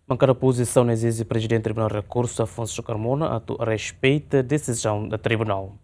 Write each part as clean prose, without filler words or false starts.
Bancada da oposição exige o presidente do Tribunal de Recurso, Afonso Carmona, a respeito da decisão do tribunal.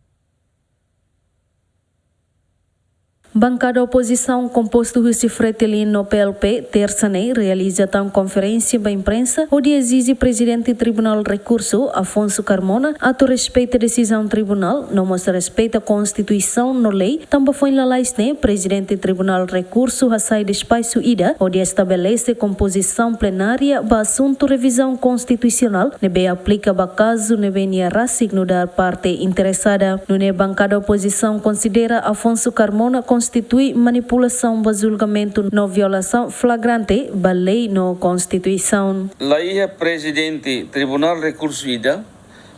Bancada da oposição, composto por Fretilino PLP, terça-feira, realiza uma conferência para a imprensa, onde exige o presidente do Tribunal de Recurso, Afonso Carmona, a respeito da decisão do tribunal, não mostra respeito à Constituição, na lei, também foi na lei, o presidente do Tribunal de Recurso, a sair do espaço IDA, onde estabelece composição plenária para assunto revisão constitucional, nebe aplica para caso nebe niarasik no dar parte interessada. No bancada da oposição considera Afonso Carmona constitui manipulação do julgamento na violação flagrante da lei na Constituição. Lei presidente Tribunal de Recurso IDA,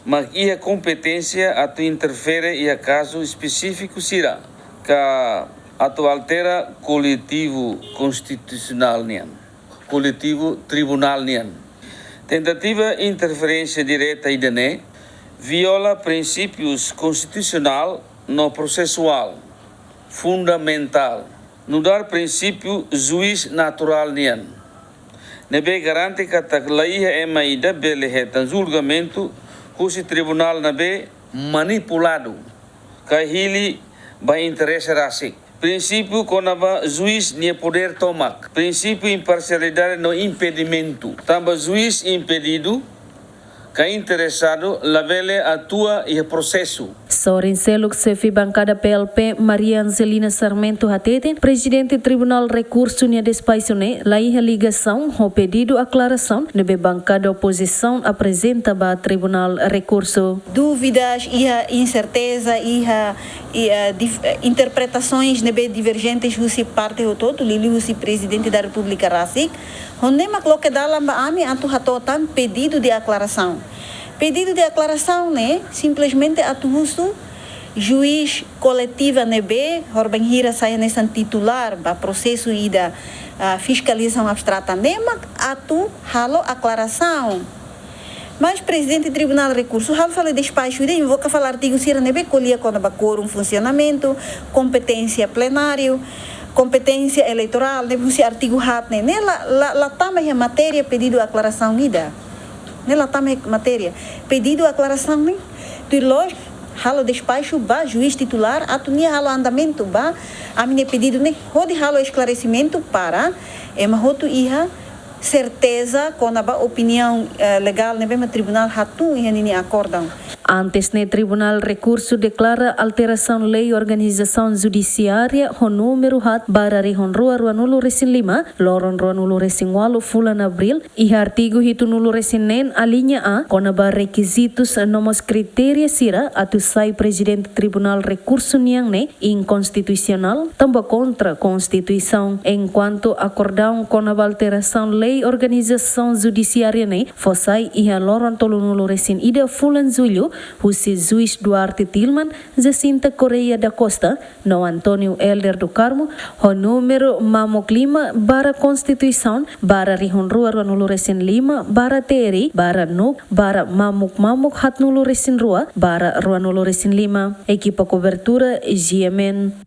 mas ia competência a tu interfere e a caso específico será que a tu altera coletivo constitucional nian, coletivo tribunal nian. Tentativa interferência direta idane viola princípios constitucional no processual fundamental, no dar princípio juiz natural nian. Nebe garante que a lei é maída belehetan julgamento cujo tribunal nebe manipulado, que hili ba interesse rasik. Princípio conaba juiz nie poder tomak. Princípio imparcialidade no impedimento. Tamba juiz impedido que interessado labele atua e processo. Sorin Seluk Sefi bancada PLP Maria Angelina Sarmento Hatete, presidente do Tribunal Recurso nia despaicione, laí a ligação, o pedido aclaração, nebe bancada oposição apresenta para Tribunal Recurso. Dúvidas e a incerteza e a interpretações nebe divergentes husi parte o todo, lili husi presidente da República Rasik, onde ma coloque dalam ba ami atu hatotan pedido de aclaração. Pedido de aclaração, né? Simplesmente atuuso juiz coletiva nebe, horbenhira saia nesse titular, para processo e da fiscalização abstrata nema, atu halo aclaração. Mas presidente do Tribunal de Recurso, halo fala despacho, eu vou falar artigo sira nebe colia quando ba quórum funcionamento, competência plenário, competência eleitoral, nebe se artigo hat né, la tama a matéria pedido aclaração ida. Nela também matéria pedido aclaração né tu lógico halo despacho ba juiz titular atunia halo andamento ba a minha pedido né rode halo esclarecimento para mahoto iha certeza com a opinião legal né bem tribunal hatu iha nini acordam. Antes, o Tribunal Recurso declara alteração lei organização judiciária o número hat barari honrua ruanulu resin 5, loron ruanulu resin 8 fulan abril e artigo hitu nulu resin nen a linha A com a requisitos nomos criteria sira atu sai presidente Tribunal Recurso niang ne inconstitucional tambah contra Constituição enquanto acordão com a alteração lei organização judiciária ne fosai iha loron tolunulu resin ida fulan julho Husi Juiz Duarte Tilman, Jacinta Correia da Costa, no Antônio Helder do Carmo, o número Mamok 5, bara Constituição, bara Rihonrua Ruanulu Resin 5, bara Teri, bara Nuk, bara Mamuk Hatnulu Resin Rua, bara Ruanulu Resin 5, equipa cobertura GMN.